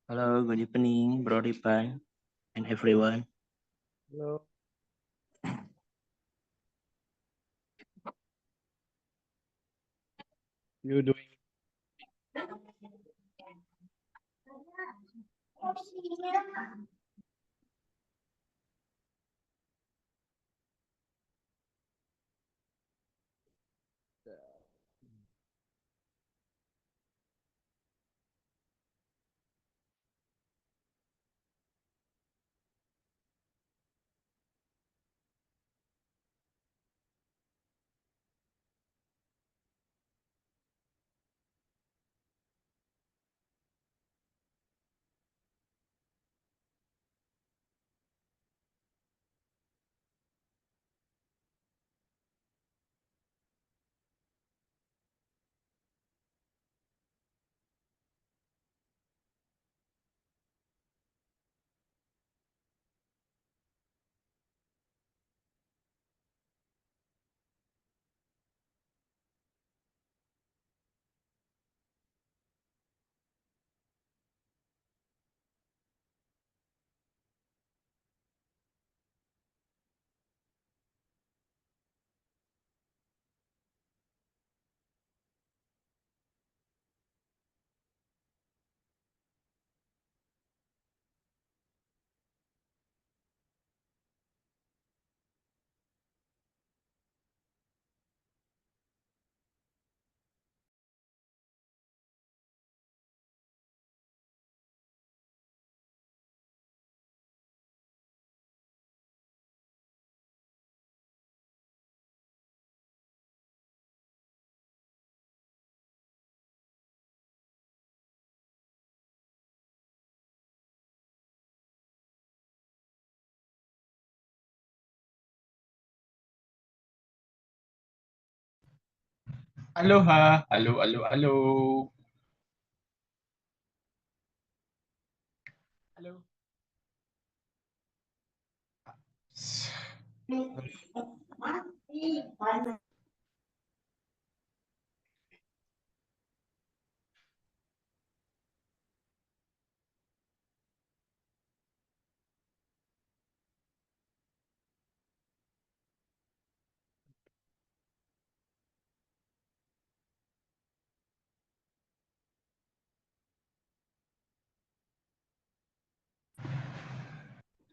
Hello, good evening, Bro Ripan and everyone. Hello. You doing? Aloha, halo, halo, halo. Halo.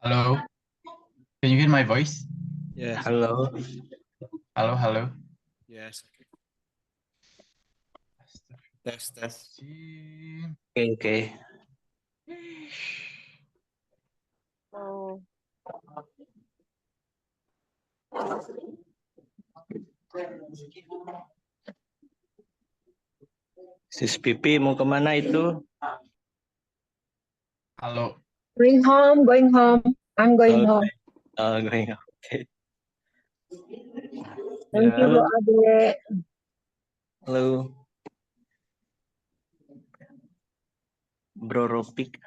Halo. Can you hear my voice? Yes. Halo, Halo, halo. Yes. Tes. oke. Oh, Sis Pipi mau kemana itu? Halo. going home. I'm going home. Going. Oke. Thank you, Ya. Bro Ade. Halo, Bro Ropik.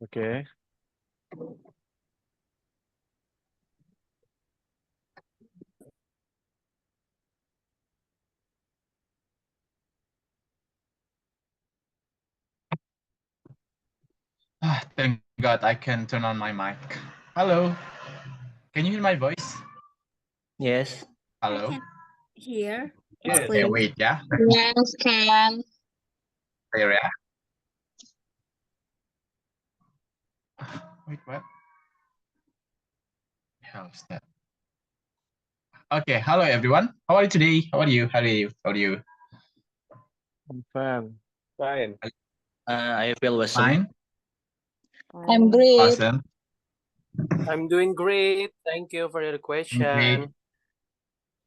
Oke. Thank God I can turn on my mic. Halo. Can you hear my voice? Yes. Halo. Here. Okay, wait ya. Yes, can. Clear ya. Wait, what? How's that? Okay, hello everyone. How are you today? How are you? How are you? I'm fine. I feel awesome. Fine. I'm great. Awesome. I'm doing great. Thank you for your question. Great.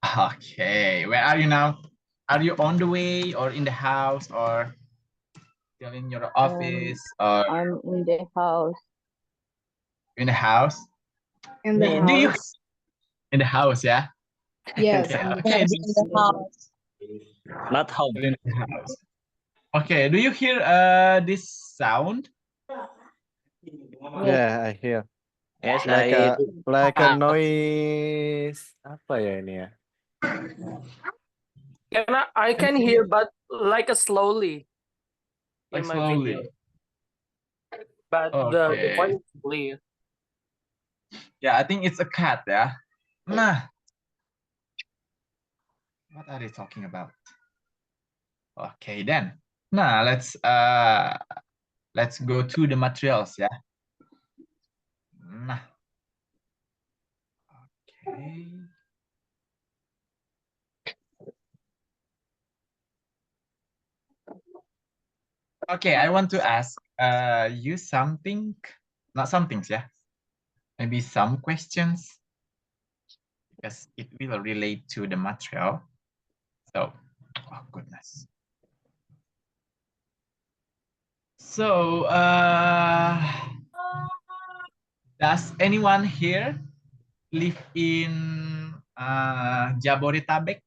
Okay, where are you now? Are you on the way or in the house or still in your office or I'm in the house. in the house? In the Do you house. in the house? Yeah. Yes. Yeah. I'm Okay. Yes, in the house. Not home. Still in the house. Okay. Do you hear this sound? Yeah, I hear. Yes, Like a noise. Apa ya ini ya? I can hear, but like a slowly Like in my video. slowly. But the Okay. voice is clear. Yeah, I think it's a cat, yeah. Nah. What are they talking about? Okay, then. Nah, let's go to the materials, yeah. Nah. Okay. Okay, I want to ask you something, not some things, yeah. Maybe some questions because it will relate to the material. So, oh goodness. So, does anyone here live in Jabodetabek?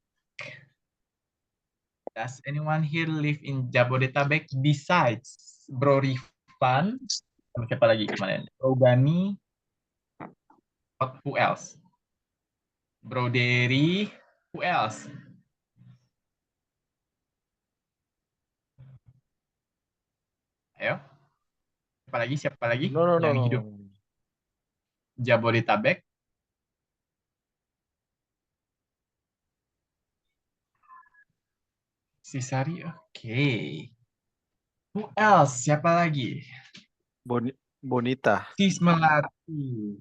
Does anyone here live in Jabodetabek besides Bro Rifan? Sama siapa lagi kemarin? Bro Gani. Who else? Bro Derry. Who else? Ayo. Siapa lagi No. yang hidup Jabodetabek? Sisari, oke. Who else? Siapa lagi? Bonita. Sis Melati.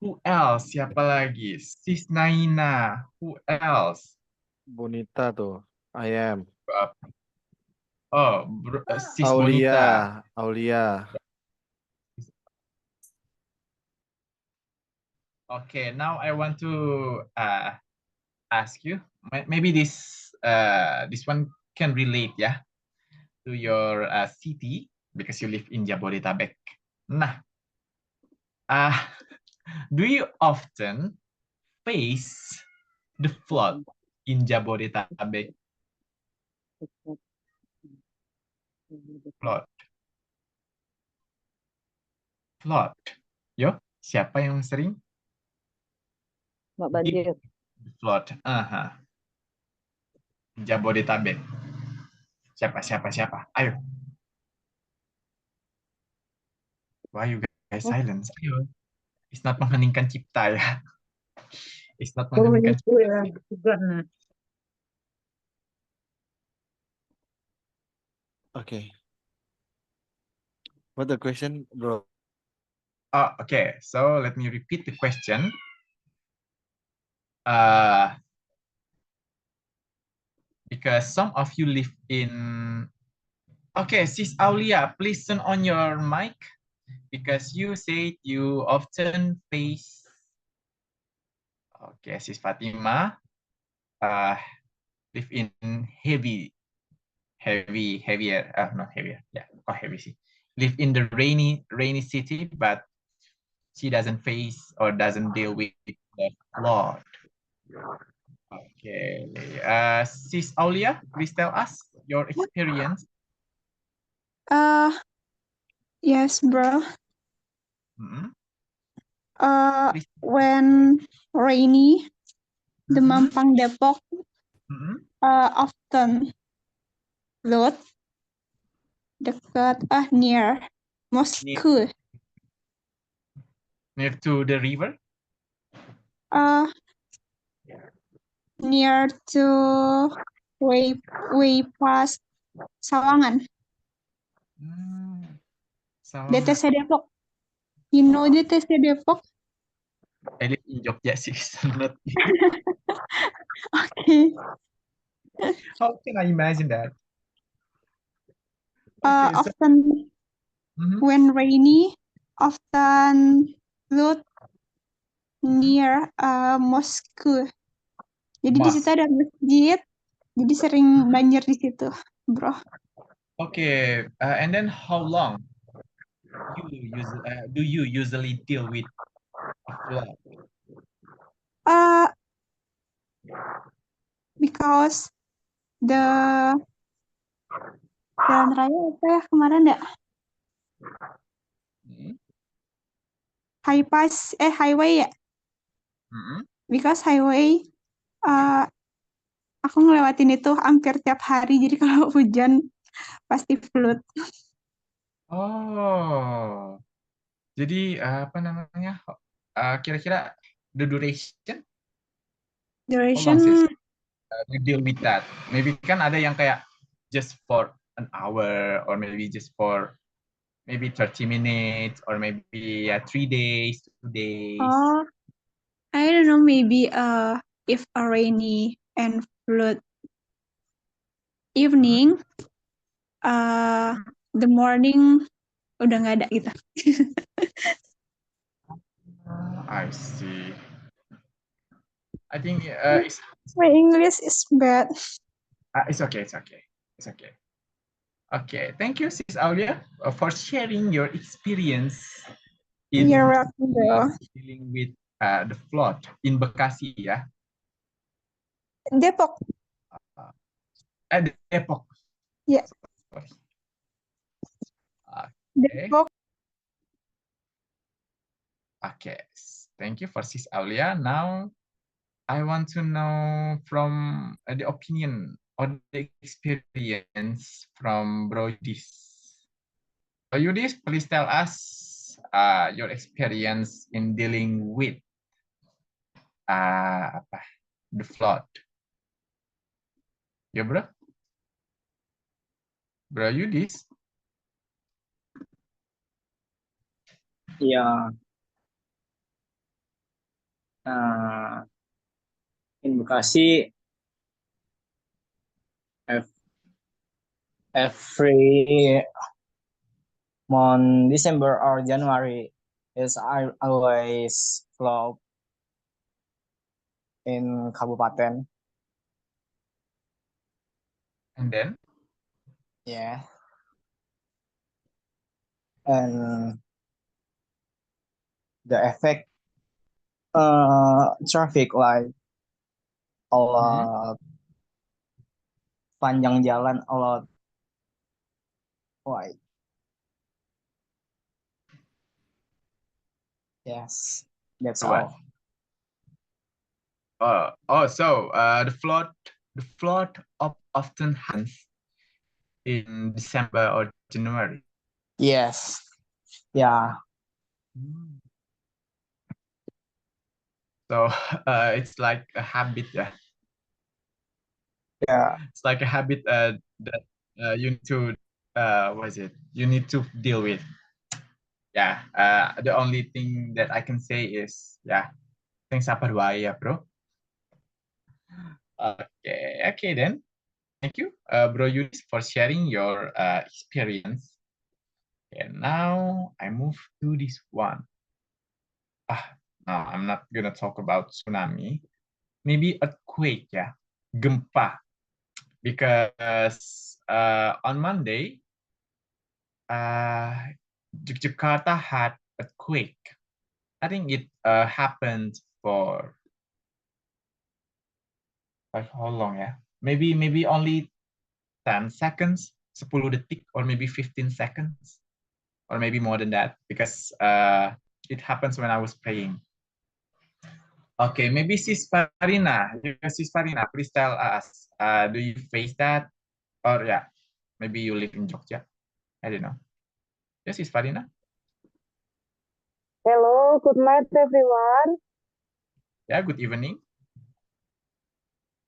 Who else? Siapa lagi? Sis Naina. Who else? Bonita tuh. I am. Oh, Sis Bonita. Aulia. Okay, now I want to ask you. Maybe this one can relate, yeah, to your city because you live in Jabodetabek. Nah, do you often face the flood in Jabodetabek? Flood. Yo, siapa yang sering? Mbak Banjir. Flood. Jabodetabek. Siapa? Ayo. Why you guys silence? Ayo. It's not mengheningkan cipta, ya. It's not mengheningkan cipta. Okay. What the question, bro? Oh, okay. So let me repeat the question. Because some of you live in. Okay, Sis Aulia, please turn on your mic because you said you often face. Okay, Sis Fatima, live in not heavier. Yeah, quite heavy. Live in the rainy city, but she doesn't face or doesn't deal with the flood. Okay, Sis Aulia, please tell us your experience. Yes, bro. Mm-hmm. When rainy, the Mampang Depok often flood dekat near Moscow. Near to the river? Near to way past Sawangan. DTC Depok. You know DTC Depok? I live in Jogja, sis. Okay. How can I imagine that? Often when rainy, often flood near Moscow. Jadi di situ ada masjid, jadi sering banjir di situ, bro. Okay, and then how long do you usually deal with a flood? Because the jalan raya apa ya kemarin ya? Highway ya? Because highway Aku ngelewatin itu hampir tiap hari, jadi kalau hujan pasti flood. Oh, jadi apa namanya? Kira-kira the duration, how long sih Duration, you deal with that? Maybe kan ada yang kayak just for an hour or maybe just for maybe 30 minutes or maybe 3 days, 2 days. I don't know, maybe if a rainy and flood evening, the morning udah nggak ada gitu. I see. I think it's My English is bad. it's okay. It's okay. It's okay. Okay, thank you, Sis Aulia, for sharing your experience in You're welcome, bro. dealing with the flood in Bekasi, ya. Depok. Depok. Yeah. Sorry. Depok. Okay, thank you for Sis Aulia. Now, I want to know from the opinion or the experience from Bro Yudis. Bro Yudis, please tell us your experience in dealing with the flood. Ya, Bro? Bro Yudis? Yeah. In Bekasi, every month, December or January, is always flood in Kabupaten. And then? Yeah. And the effect traffic like a lot, panjang jalan a lot wide. Yes, that's What? all. So the flood often happens in December or January. Yes. Yeah. So it's like a habit, yeah. Yeah. It's like a habit that you need to what is it? You need to deal with. Yeah. The only thing that I can say is thanks apa ya, bro. Okay then. Thank you, Bro Yudis, for sharing your experience. And now I move to this one. No, I'm not gonna talk about tsunami. Maybe earthquake, yeah, gempa, because on Monday, Jakarta had earthquake. I think it happened for like how long, yeah? Maybe only 10 seconds, 10 detik, or maybe 15 seconds, or maybe more than that, because it happens when I was praying. Okay, maybe Sis Farina, please tell us, do you face that? Or maybe you live in Jogja. I don't know. Yes, Sis Farina. Hello, good night, everyone. Yeah, good evening.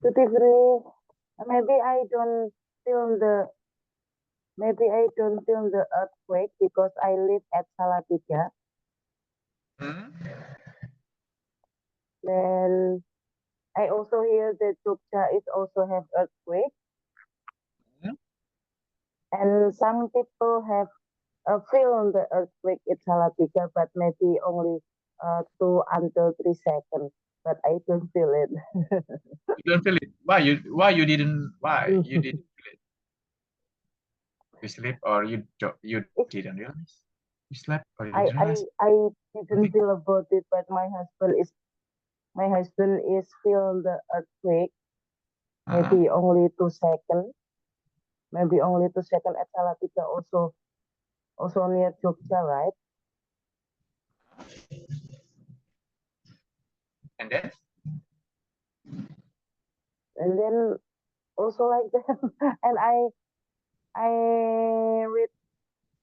Good evening. Maybe I don't feel the earthquake because I live at Salatiga. Then I also hear that Jogja is also have earthquake. And some people have feel the earthquake at Salatiga, but maybe only 2 until 3 seconds. But I don't feel it. You don't feel it. Why you didn't feel it? You sleep or you didn't realize? You slept or you didn't realize? I didn't feel about it, but my husband is feel the earthquake. Maybe only 2 seconds. Maybe only 2 seconds at Salatiga, also near Jogja, right? And then? And then also like that. And I read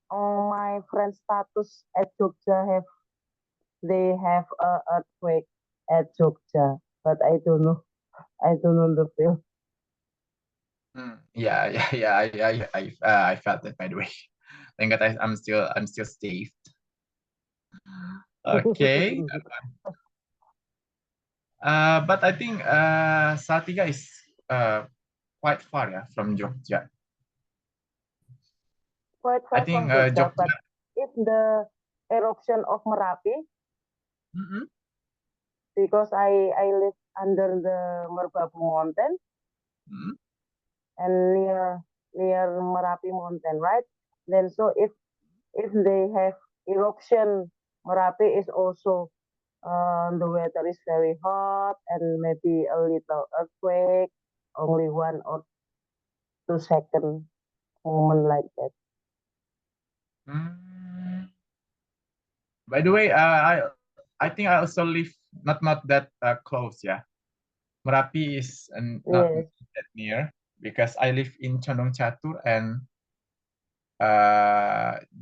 on my friend's status at Jogja they have a earthquake at Jogja, but I don't know. I don't know the film. Yeah. I felt that, by the way. Thank God I'm still safe. Okay. But I think Salatiga is quite far, yeah, from Jogja. Quite I far think from Jogja, Jogja. but if the eruption of Merapi, Mhm. because I live under the Merbabu mountain Mhm. and near Merapi mountain, right? Then so if they have eruption, Merapi is also the weather is very hot and maybe a little earthquake, only 1 or 2 second moment like that. By the way, I think I also live not that close, yeah. Merapi is not Yes. that near because I live in Condong Catur and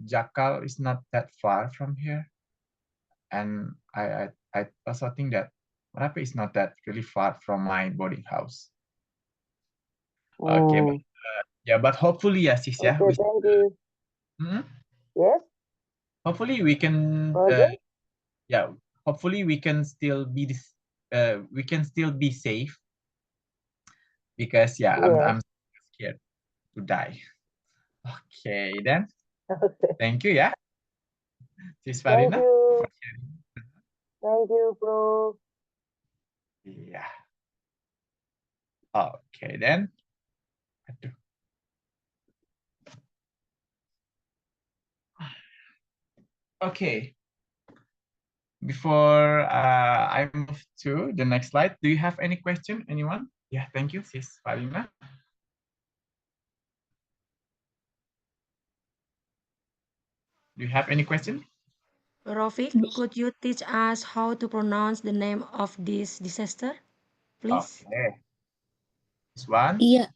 Jakal is not that far from here. And I also think that Merapi is not that really far from my boarding house. Okay, but, but hopefully, yes, sis, yeah. Okay, thank you. Yes. Hopefully we can. Okay. Hopefully we can still be safe because I'm scared to die. Okay, then. Okay. Thank you, yeah. Sis Thank Farina. you. Thank you, bro. Yeah. Okay, then. Aduh. Okay. Before I move to the next slide, do you have any question, anyone? Yeah, thank you, Sis Farina. Do you have any question? Rofik, could you teach us how to pronounce the name of this disaster, please? Okay. This one? Iya,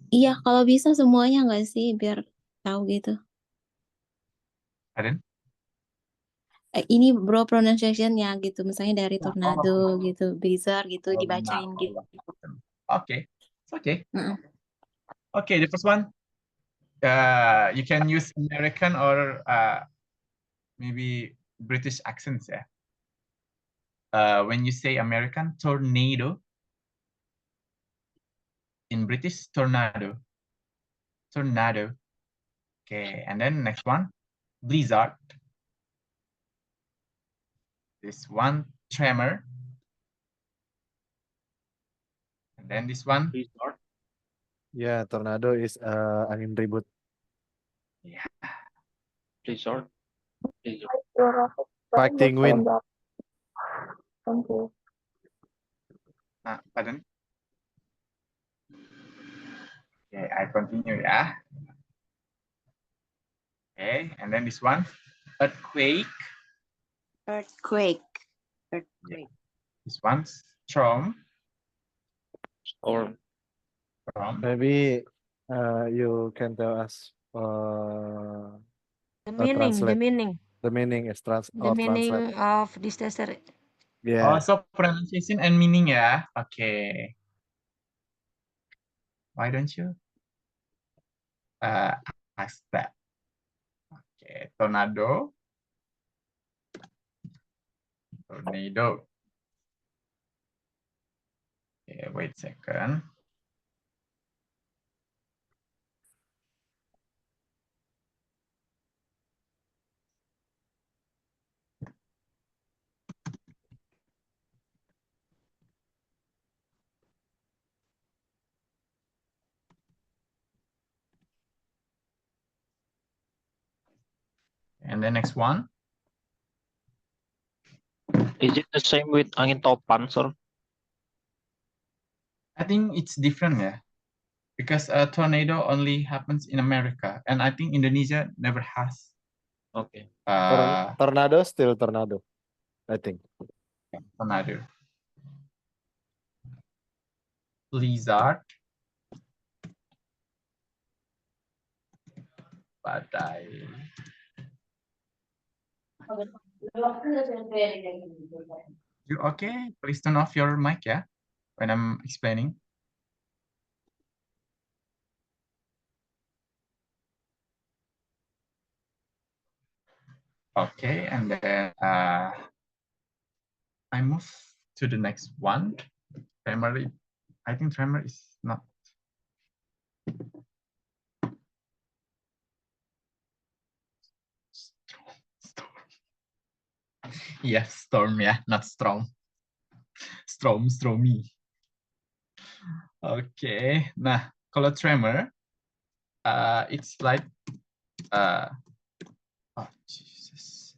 iya kalau bisa semuanya nggak sih biar tahu gitu. Pardon? Ini bro pronunciation-nya gitu, misalnya dari tornado gitu, blizzard gitu dibacain gitu. Okay, it's okay. Heeh. Okay, the first one. You can use American or maybe British accents, yeah. When you say American, tornado. In British, tornado. Tornado. Okay, and then next one, blizzard. This one, tremor. And then this one, blizzard. Yeah, tornado is angin ribut. Yeah. Blizzard. Fighting wind. Thank you. Pardon? Okay, I continue, yeah. Okay, and then this one, earthquake. Earthquake. Yeah. This one, storm. Storm. Maybe you can tell us The meaning is the meaning of disaster. Yeah. So pronunciation and meaning, yeah. Okay. Why don't you ask that? Okay, tornado. Tornado. Okay, wait a second. And the next one. Is it the same with angin topan, sir? I think it's different, yeah. Because a tornado only happens in America, and I think Indonesia never has. Okay. Tornado still tornado, I think. Tornado. Blizzard. badai. You okay? Please turn off your mic ya when I'm explaining. Okay, and then I move to the next one. Tremor, I think tremor is not. Yeah, storm ya, not storm. Stormy. Oke, nah kalau tremor, it's like, oh Jesus,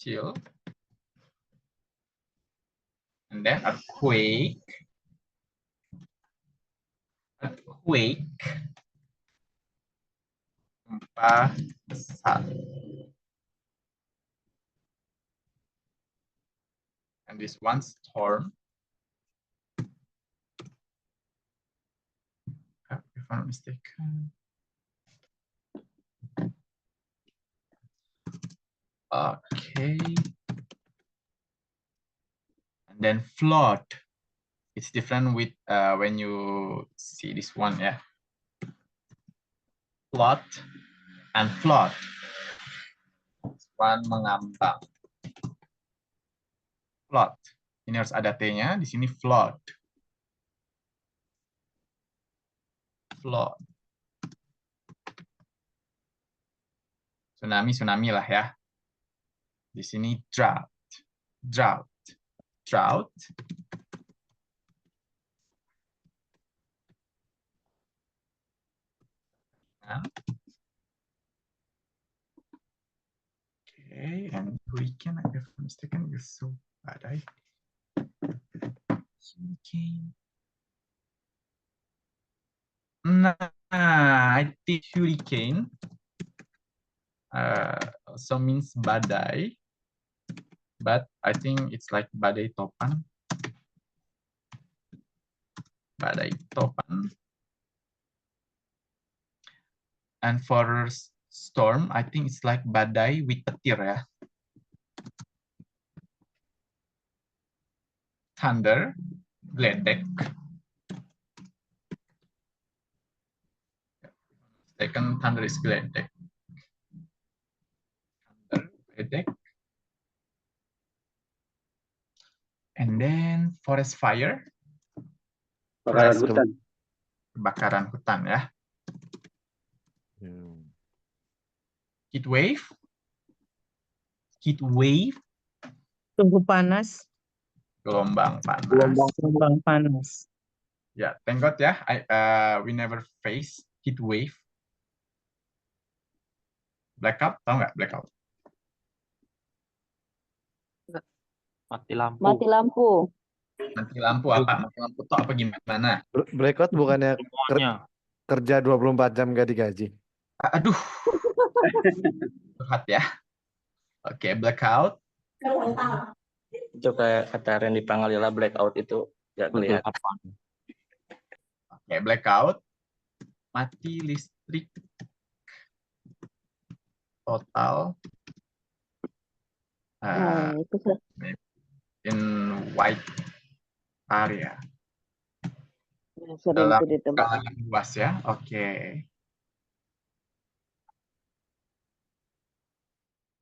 chill, and then a quake, gempa besar, and this one storm. If I'm not mistaken. Okay. And then flood. It's different with when you see this one, yeah. Flood and flood. This one mengambang. Flood. Ini harus ada T-nya. Di sini flood. Flood. Tsunami lah ya. Di sini drought. Okay, and hurricane, if I'm mistaken, is so badai. Hurricane. Nah, I think hurricane also means badai, but I think it's like badai topan. Badai topan. And for storm, I think it's like badai with petir ya. Thunder, geledek. Second thunder is geledek. Thunder, geledek. And then forest fire. Kebakaran hutan ya. Heat wave. Suhu panas. Gelombang panas. Gelombang panas. Ya, thank God ya. We never face heat wave. Blackout, tahu nggak blackout? Mati lampu. Mati lampu. Mati lampu apa? Mati lampu tuh apa gimana? Blackout bukannya kerja 24 jam gak digaji? Aduh. Curhat ya. Oke, blackout. Itu kayak kata Randy Pangalila, blackout itu nggak kelihatan. Oke, blackout. Mati listrik total. In white area. Sering itu ditebak. Skala luas ya. Oke.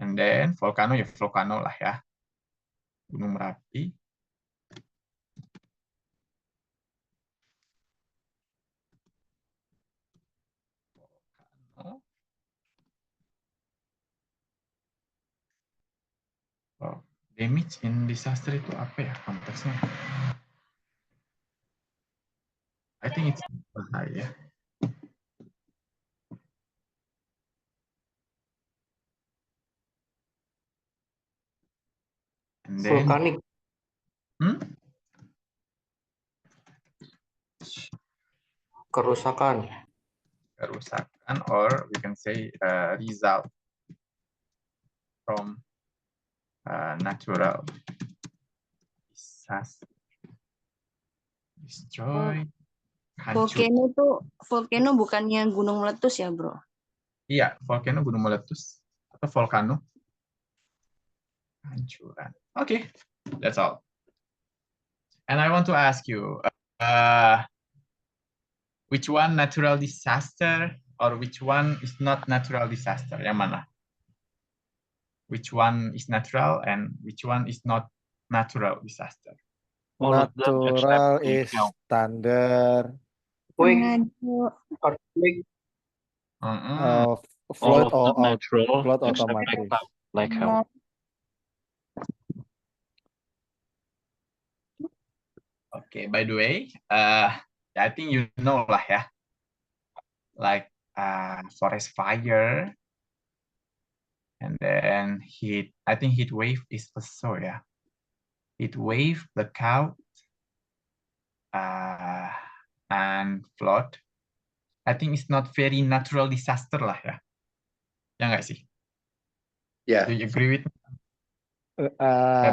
And then volcano ya volcano lah ya. Gunung Merapi. Volcano. Oh, damage in disaster itu apa ya konteksnya? I think it's bahaya. And then, Vulkanik. Kerusakan. Or we can say result from natural disaster. Destroy. hancur. Volcano bukannya gunung meletus ya, bro? Iya, volcano gunung meletus atau volcano. Hancuran. Okay, that's all. And I want to ask you, which one natural disaster or which one is not natural disaster? Yang mana? Which one is natural and which one is not natural disaster? All of them Natural except is volcano. thunder, Earthquake. flood All of them natural flood except otomatis. blackout. Okay, by the way, I think you know lah ya, like forest fire, and then heat. I think heat wave is also ya. Heat wave, blackout, and flood. I think it's not very natural disaster lah ya. Ya nggak sih? Yeah. Do you agree with me?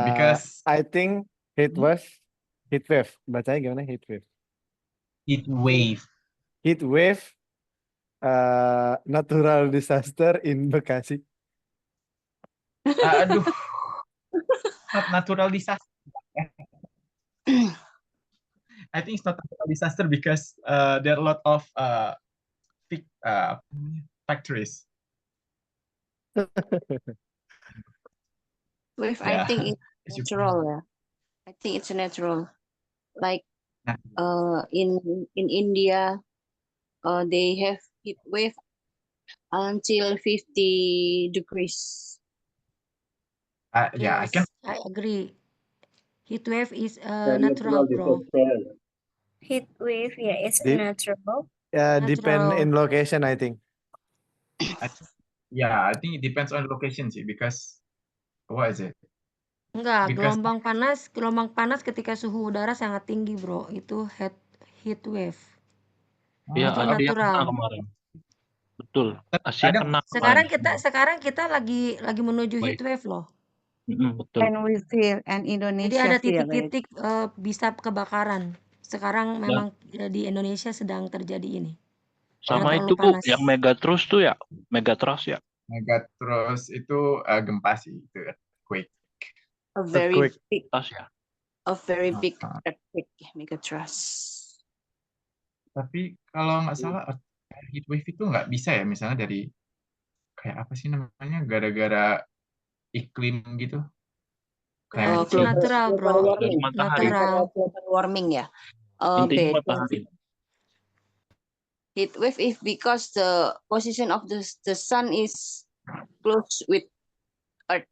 Because I think heat wave. Bacanya gimana heat wave? Heat wave. Heat wave, natural disaster in Bekasi. Aduh, not natural disaster. I think it's not natural disaster because there are a lot of factories. Wave, Yeah. I think it's natural. Yeah. I think it's natural. Like in India, they have heat wave until 50 degrees. Yeah, Yes, I agree. Heat wave is natural, bro. Heat wave, yeah, it's Deep. natural. Depend in location, I think. Yeah, I think it depends on location sih, because what is it? Enggak, Because gelombang panas ketika suhu udara sangat tinggi, bro. Itu heat wave. Iya, Itu Asia natural. kena kemarin. Betul. Asia kena Sekarang kemarin. kita lagi menuju heat wave loh. Betul. And we feel, and Jadi Indonesia ada feel it. titik-titik bisa kebakaran. Sekarang memang di Indonesia sedang terjadi ini. Sama Karena itu terlalu Bu, panas. yang Megatrust tuh ya, Megatrust ya. Megatrust itu gempa sih, itu earthquake. A very big, Asia. a very big earthquake, megatrust. Tapi kalau nggak salah heat wave itu nggak bisa ya, misalnya dari kayak apa sih namanya, gara-gara iklim gitu. Itu natural, bro. Dari matahari. Global warming ya. Intinya matahari. Heat wave is because the position of the sun is close with Earth.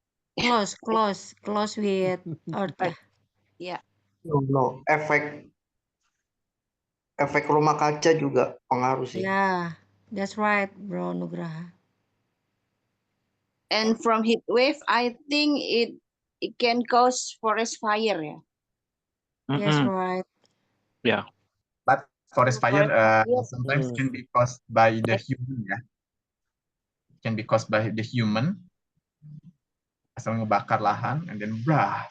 Close with Earth ya. Yeah. No, efek rumah kaca juga pengaruh sih. Yeah, that's right, bro Nugraha. And from heat wave, I think it can cause forest fire ya. Yes, right. Yeah. But forest fire sometimes can be caused by the human ya. Can be caused by the human. Asal ngebakar lahan, and then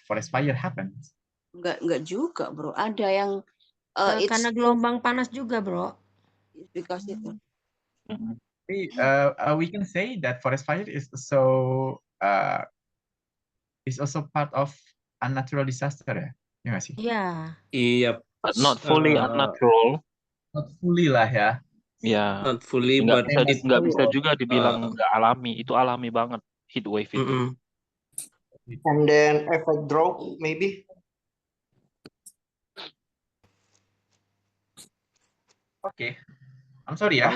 forest fire happens. Enggak juga, bro. Ada yang karena gelombang panas juga, bro. Because itu. We can say that forest fire is also part of unnatural disaster ya. Ya nggak sih? Yeah. Iya. But not fully unnatural. Not fully lah ya. Ya. Not fully, Nggak but bisa, bisa juga dibilang nggak alami. Itu alami banget heat wave itu. And then effect drought maybe. Okay. I'm sorry ya.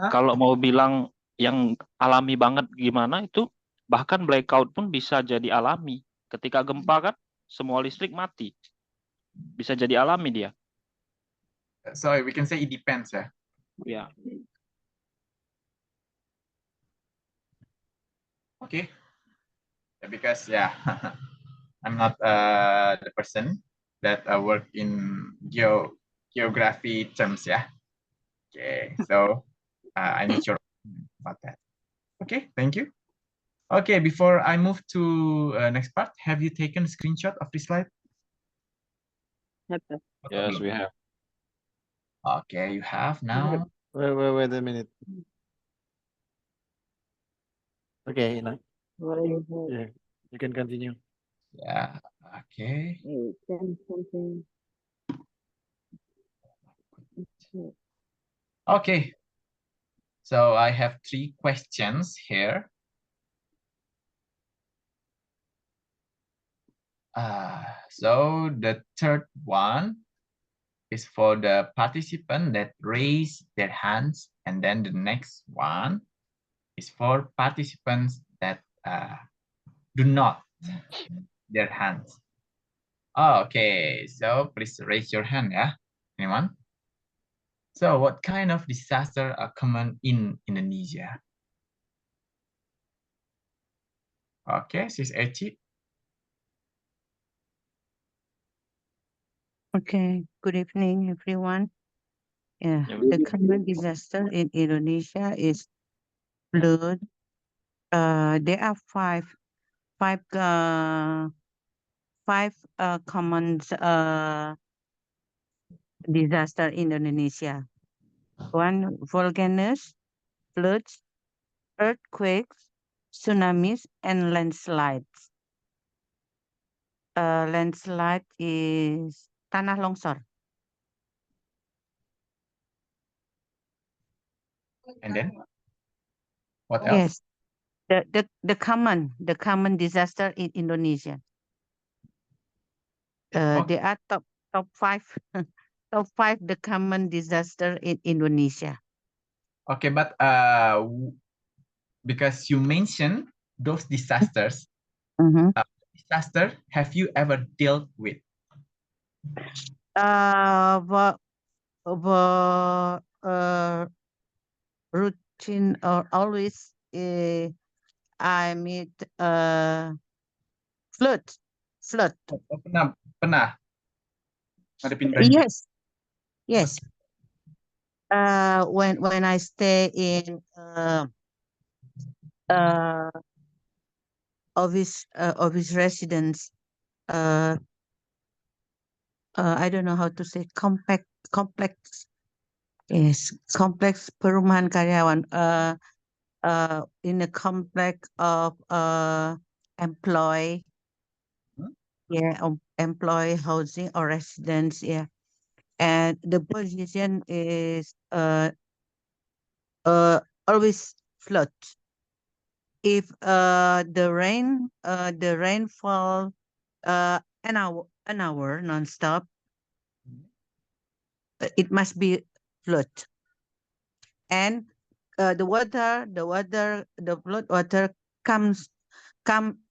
Kalau mau bilang yang alami banget gimana itu, bahkan blackout pun bisa jadi alami. Ketika gempa kan semua listrik mati. Bisa jadi alami dia. So we can say it depends ya. Ya. Okay. Because I'm not the person that work in geography terms ya. Okay, so I need your opinion about that. Okay, thank you. Okay, before I move to next part, have you taken a screenshot of this slide? Yes, we have. Okay, you have now. Wait a minute. Okay, now, yeah, you can continue. Yeah. Okay. Okay. So I have 3 questions here. So the third one is for the participant that raise their hands, and then the next one is for participants that do not their hands. Okay, so please raise your hand, yeah, anyone? So what kind of disaster are common in Indonesia? Okay, Sis Eci. Okay, good evening, everyone. Yeah, the common disaster in Indonesia is flood. There are five common disaster in Indonesia. One, volcanoes, floods, earthquakes, tsunamis, and landslides. Landslide is tanah longsor. And then what else? Yes, the common disaster in Indonesia. There are top five top five the common disaster in Indonesia. Okay, but because you mentioned those disasters, disaster have you ever dealt with? Routine or always I meet flood. Pernah ngadepin banjir. Yes. When I stay in office residence, I don't know how to say complex. Yes, complex perumahan karyawan. In a complex of employee, employee housing or residence, and the position is always flood. If the rainfall an hour nonstop, it must be flood. And the flood water come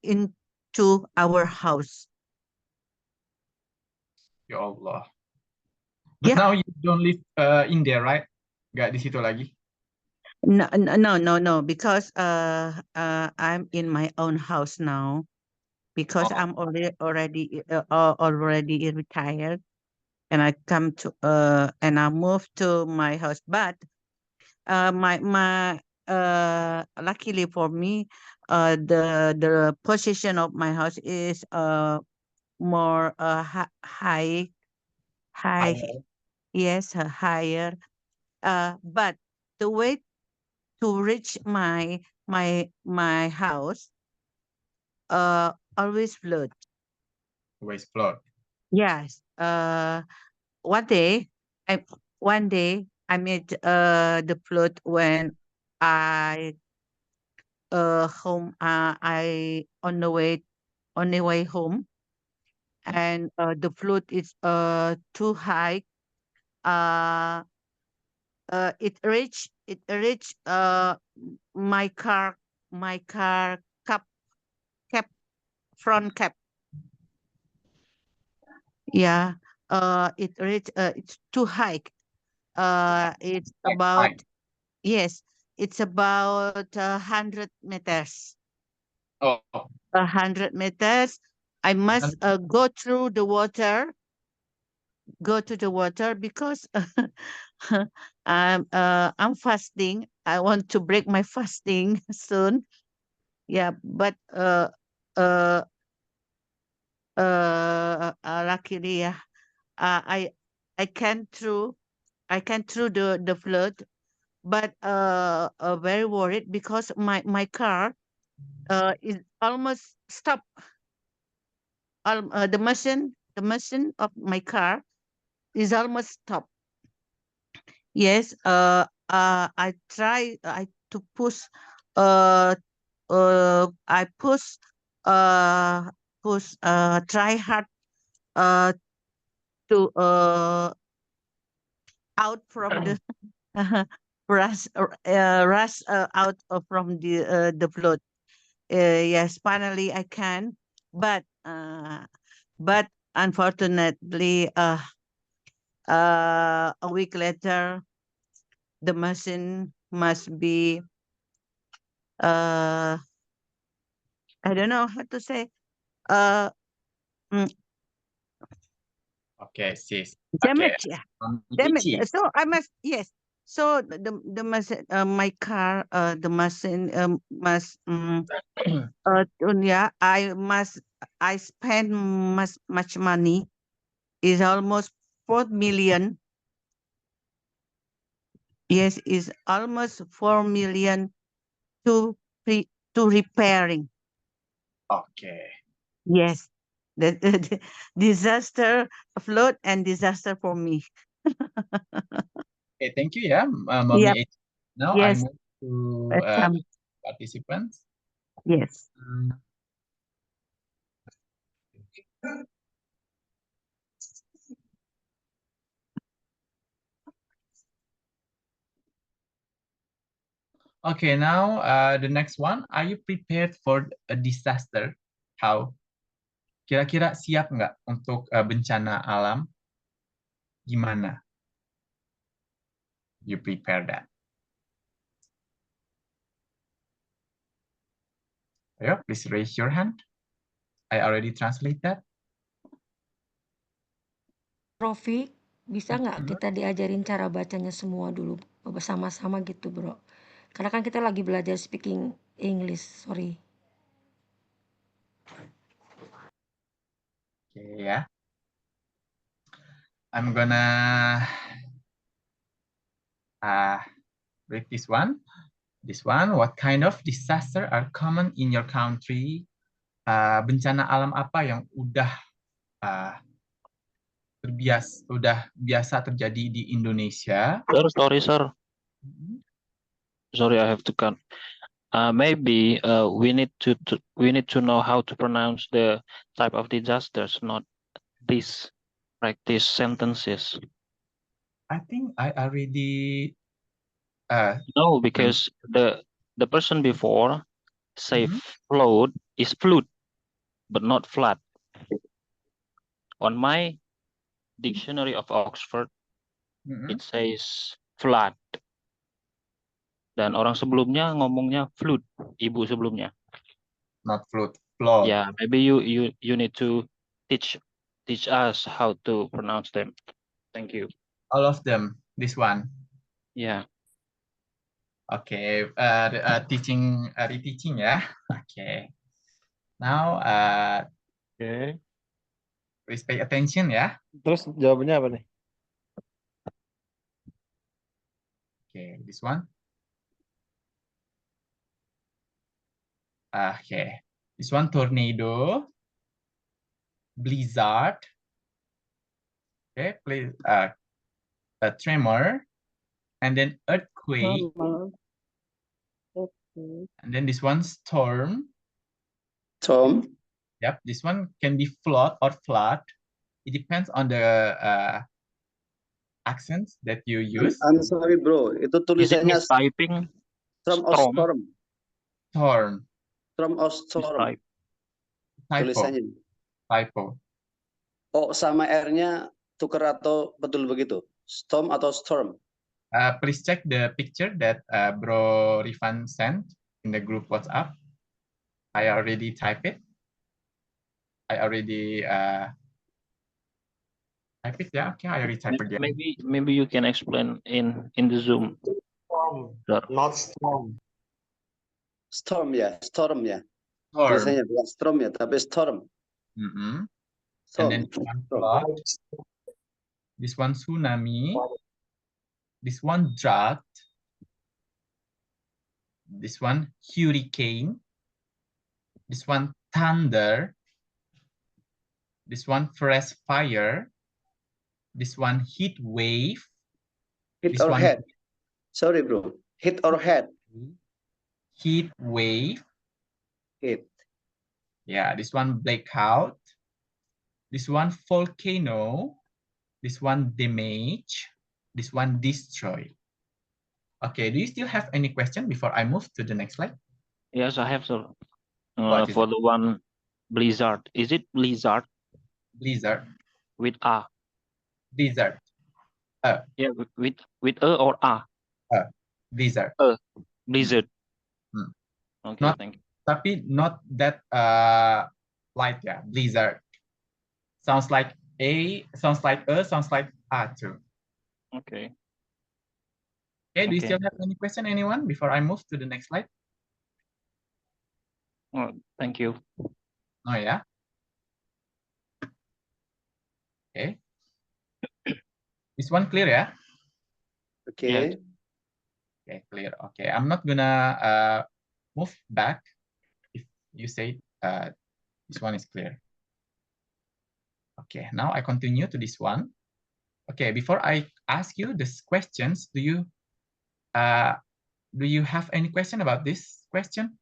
into our house. Ya Allah. But now you don't live in there, right? Gak di situ lagi. No, because I'm in my own house now, because I'm already retired, and I come to and I moved to my house. But my luckily for me, the position of my house is more high. Yes, higher. But the way to reach my house always flood. Always flood. Yes. One day I met the flood when I home I on the way home, and the flood is too high. It reached my car cap front cap. Yeah. It reached it's too high. It's about yes, it's about 100 meters. 100 meters. I must go through the water. Go to the water because I'm fasting. I want to break my fasting soon. Yeah, but luckily, I came through I can through the flood, but very worried because my car is almost stopped. The machine of my car is almost stopped. Yes, I try to push I try hard to out from the rush out from the flood. Yes, finally I can, but unfortunately a week later the machine must be I don't know how to say Okay, sis. damage. Yeah. Damage. Damage. So I must yes. So the machine my car the machine must yeah I spend much money is almost 4 million. Yes, is almost 4 million to repairing. Okay. Yes, the disaster flood and disaster for me. Okay, thank you ya, Yep. Mommy. Now I Yes. move to Welcome. participants. Yes. Okay, now the next one. Are you prepared for a disaster? How? Kira-kira siap nggak untuk bencana alam? Gimana? You prepare that. Ayo, please raise your hand. I already translate that. Rofik, bisa nggak kita diajarin cara bacanya semua dulu bersama-sama gitu, bro? Karena kan kita lagi belajar speaking English, sorry. Okay, ya. I'm gonna read this one. This one, what kind of disaster are common in your country? Bencana alam apa yang udah biasa terjadi di Indonesia? Sir. Sorry, I have to cut. Maybe we need to know how to pronounce the type of disasters, not this practice sentences. I think I already No, because the person before say flood is flood, but not flood. On my dictionary of Oxford, it says flood. Dan orang sebelumnya ngomongnya flood, ibu sebelumnya. Not flood, flood. Yeah, maybe you need to teach us how to pronounce them. Thank you. All of them. This one. Yeah. Okay. Reteaching ya. Okay. Now, Okay. please pay attention ya. Terus jawabannya apa nih? Okay, this one. Okay, this one tornado, blizzard. Okay, please. A tremor, and then earthquake, and then this one storm. Storm. Yep, this one can be flood or flood. It depends on the accents that you use. I'm sorry, bro. Itu tulisannya typing. Storm or storm. Storm. Storm or storm. Tulisannya. Typo. O sama R-nya tukar atau betul begitu? Storm atau storm? Please check the picture that Bro Rifan sent in the group WhatsApp. I already typed it. I already type it. Yeah, okay. I already type again. Maybe you can explain in the Zoom. Storm, not storm. Storm ya, storm ya. Storm. Tulisannya bukan storm ya, tapi storm. And then this one flood. This one tsunami. This one drought. This one hurricane. This one thunder. This one forest fire. This one heat wave. Hit This or one head. Sorry, bro. Hit or head. heat wave. Hit. Yeah, this one blackout. This one volcano. This one damage. This one destroy. Okay, do you still have any question before I move to the next slide? Yes, I have, sir. What is For the one blizzard, is it blizzard blizzard? with A? Blizzard. Yeah, with A or A? Blizzard. Blizzard. Hmm. Okay, Not- thank you. Tapi not that light, yeah. Blizzard. Sounds like A, sounds like A too. Okay. Okay, do you Okay. still have any question, anyone, before I move to the next slide? Oh, thank you. Oh, yeah. Okay. This one clear, yeah? Okay. Okay, clear. Okay, I'm not gonna move back if you say this one is clear. Okay, now I continue to this one. Okay, before I ask you these questions, do you have any question about this question?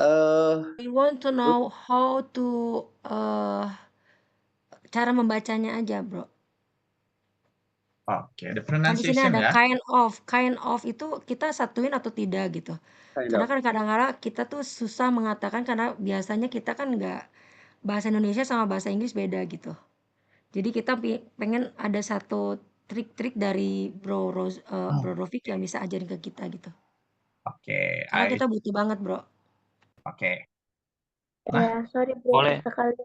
I want to know how to cara membacanya aja, bro. Okay, the Kan di sini pronunciation, ada ya. kind of itu kita satuin atau tidak gitu. Karena kan kadang-kadang kita tuh susah mengatakan karena biasanya kita kan nggak bahasa Indonesia sama bahasa Inggris beda gitu. Jadi kita pengen ada satu trik-trik dari Bro Rofik yang bisa ajarin ke kita gitu. Oke, Karena kita butuh banget, bro. Oke. Ya, sorry bro, Boleh. sekali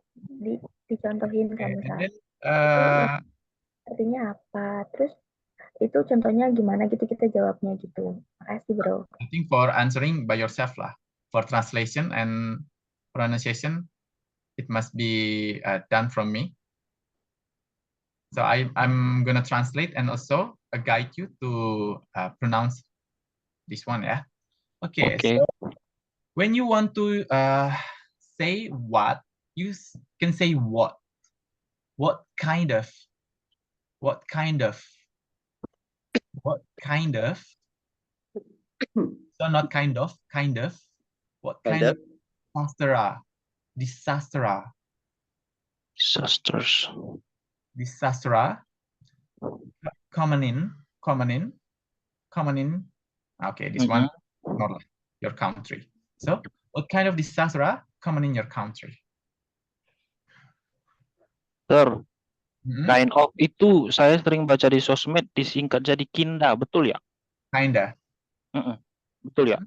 dicontohin Okay, kamu and saat then artinya apa, terus itu contohnya gimana gitu kita jawabnya gitu. Makasih bro. I think for answering by yourself lah. For translation and pronunciation, it must be done from me. So I'm gonna translate and also guide you to pronounce this one, yeah. Okay. Okay. So when you want to say what, you can say what. What kind of? What kind of? What kind of? So not kind of, kind of. What kind of disaster? Disaster. Disasters. Disaster. Common in. Okay, this one, not like your country. So, what kind of disaster common in your country? Sir, Mhm. kind of itu saya sering baca di sosmed disingkat jadi kinda, betul ya? Kinda. Betul ya?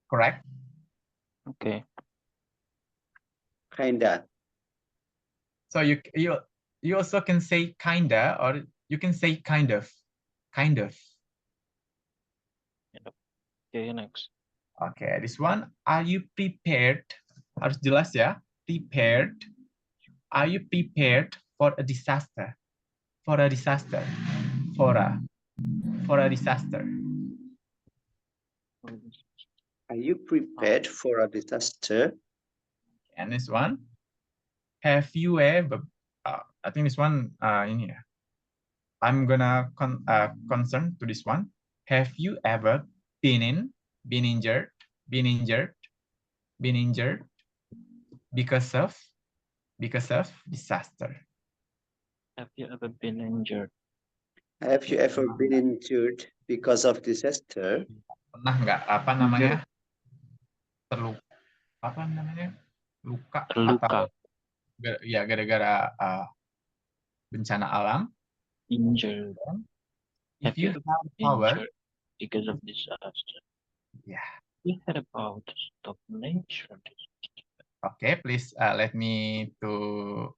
Correct. Oke. Kinda. So you also can say kinda, or you can say kind of. Kind of. Okay, next. Okay, this one. Are you prepared? Harus jelas ya. Prepared. Are you prepared for a disaster? For a disaster. For a disaster. Are you prepared for a disaster? And this one. Have you ever? I think this one. In here. I'm gonna concern to this one. Have you ever been injured because of disaster? Have you ever been injured? Have you ever been injured because of disaster? Pernah nggak apa namanya? Terluka. Apa namanya? Luka. Terluka. Atau, ya gara-gara bencana alam. Injured. If you have power, injured because of disaster. Yeah. We had about to stop nature. Okay, please let me to.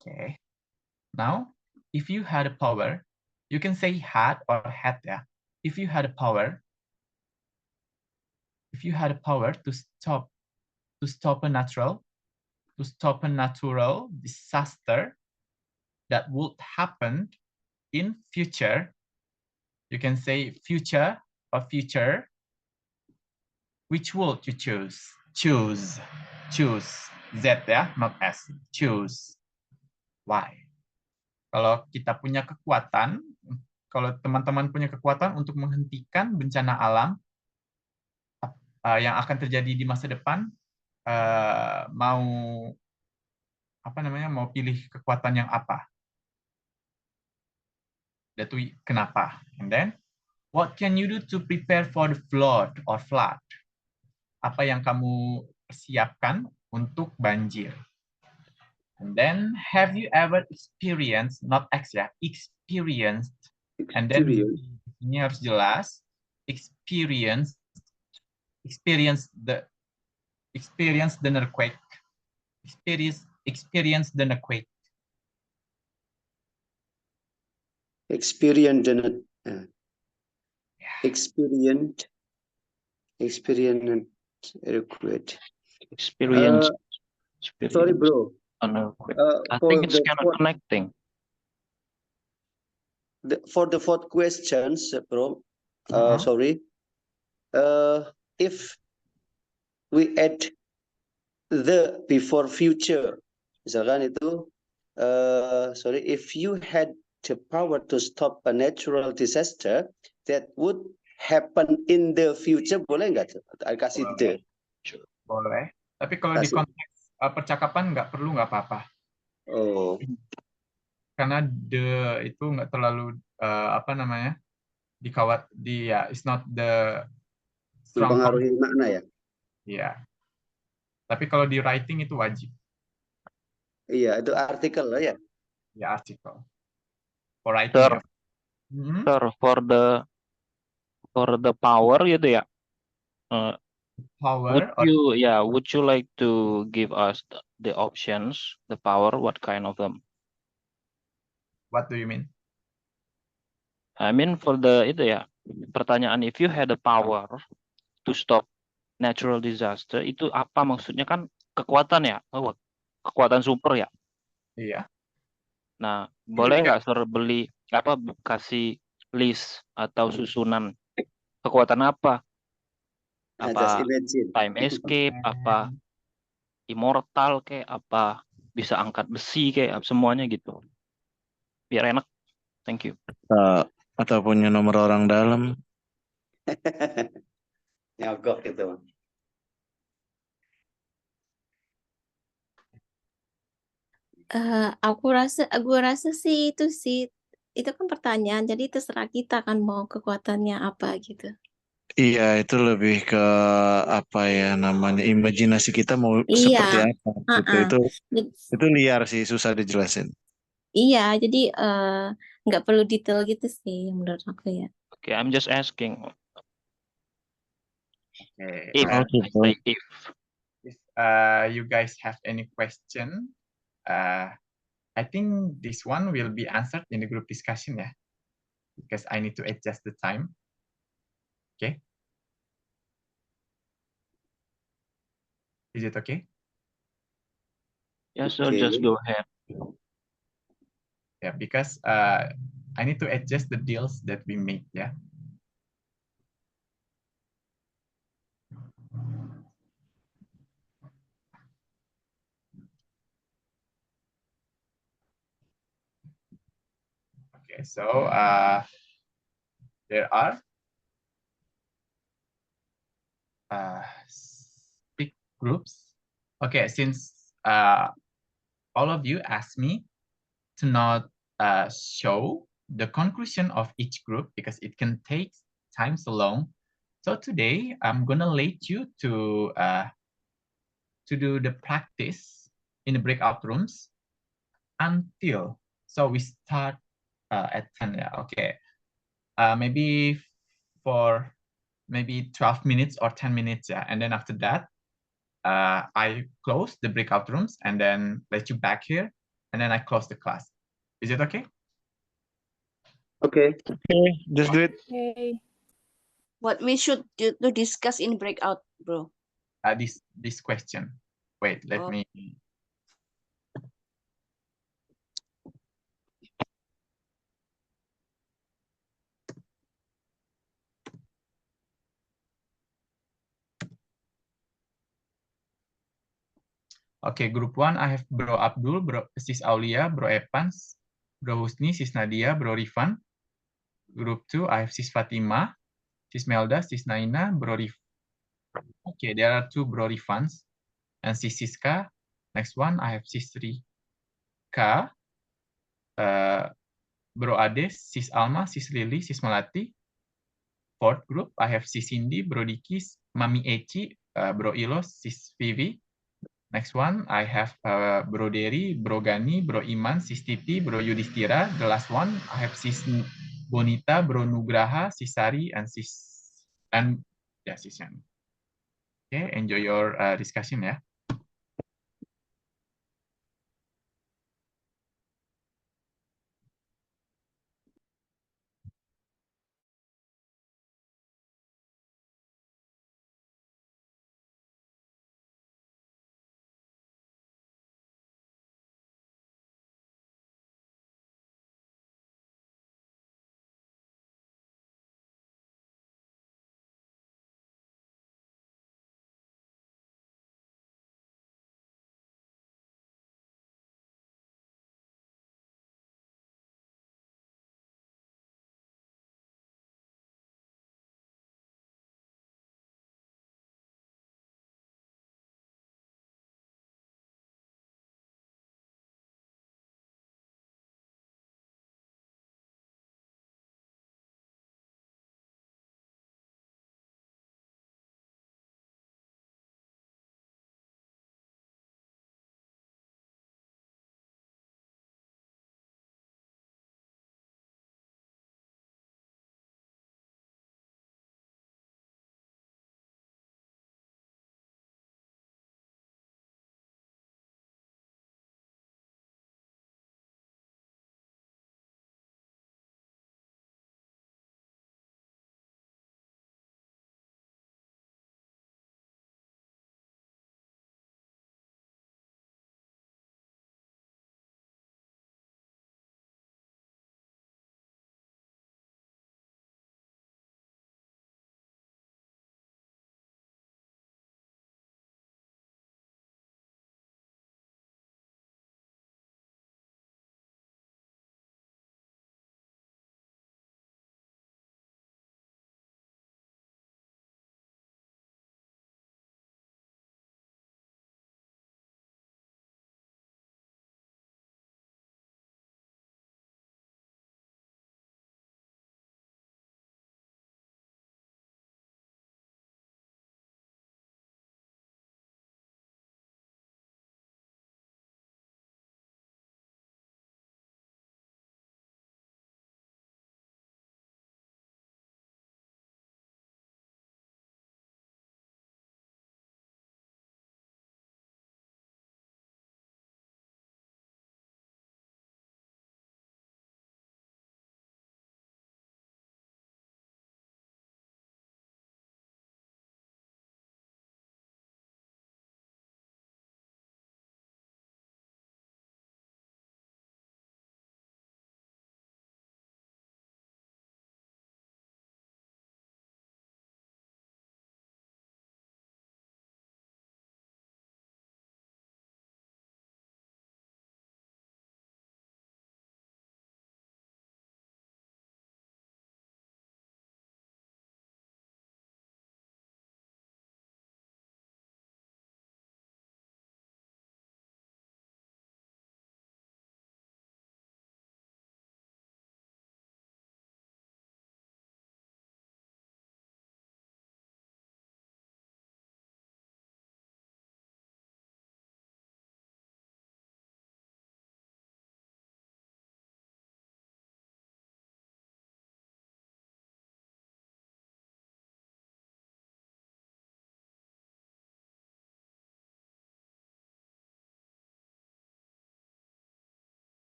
Okay. Now, if you had a power, you can say had or had, yeah. If you had a power to stop a natural disaster, that would happen in future, you can say future or future. Which would you choose? Choose. Z ya, not S. Choose. Why? Kalau kita punya kekuatan, kalau teman-teman punya kekuatan untuk menghentikan bencana alam yang akan terjadi di masa depan, mau pilih kekuatan yang apa? Itu kenapa? And then, what can you do to prepare for the flood? Apa yang kamu persiapkan untuk banjir? And then, have you ever experienced, not X ya, experienced, and then ini harus jelas, experience the earthquake, experience the earthquake. Experience earthquake. Sorry, bro. I think it's kind of connecting. For the fourth questions, bro. Sorry. If we add the before future, misalkan itu, sorry, if you had the power to stop a natural disaster that would happen in the future, boleh nggak? Kasih the. Boleh. Tapi kalau di konteks percakapan nggak perlu, nggak apa-apa. Oh. Karena the itu nggak terlalu it's not the strong mempengaruhi makna ya. Iya. Tapi kalau di writing itu wajib. Iya, itu artikel lah ya. Ya, artikel. For writing. Sir, for the power gitu ya. Power. Would you like to give us the options, the power, what kind of them? What do you mean? I mean for the itu ya, pertanyaan if you had the power to stop natural disaster, itu apa maksudnya, kan kekuatan ya? Kekuatan super ya? Iya. Nah, boleh nggak Sir kasih list atau susunan kekuatan apa? Apa time escape, apa immortal kayak, apa bisa angkat besi kayak, semuanya gitu. Biar enak. Thank you. Atau punya nomor orang dalam. Nyogok gitu. Aku rasa sih itu kan pertanyaan, jadi terserah kita kan mau kekuatannya apa gitu. Iya, itu lebih ke apa ya namanya, imajinasi kita mau seperti apa gitu. Itu liar sih, susah dijelasin. Iya, jadi nggak perlu detail gitu sih menurut aku ya. Okay, I'm just asking. Okay. If you guys have any question, I think this one will be answered in the group discussion ya, because I need to adjust the time. Okay. Is it okay? Yeah, so just go ahead. Yeah, because I need to adjust the deals that we make. Yeah. Okay, so there are 6 groups. Okay, since all of you asked me to not show the conclusion of each group because it can take time so long. So today I'm gonna let you to do the practice in the breakout rooms until, so we start at 10. Yeah, okay. Maybe for maybe 12 minutes or 10 minutes. Yeah, and then after that, I close the breakout rooms and then let you back here, and then I close the class. Is it okay? Okay. Okay, just do it. Okay. What we should do to discuss in breakout, bro? This question. Wait, let me. Okay, group 1, I have Bro Abdul, Sis Aulia, Bro Evans, Bro Husni, Sis Nadia, Bro Rifan. Group 2, I have Sis Fatima, Sis Melda, Sis Naina, Bro Rif. Okay, there are 2 Bro Rifans. And Sis Siska. Next one, I have Sis Rika, Bro Ades, Sis Alma, Sis Lily, Sis Melati. Fourth group, I have Sis Cindy, Bro Dikis, Mami Eci, Bro Ilos, Sis Vivi. Next one, I have Bro Derry, Bro Gani, Bro Iman, Sis Titi, Bro Yudhistira. The last one, I have Sis Bonita, Bro Nugraha, Sis Sari, and Sis Yani. Okay, enjoy your discussion ya.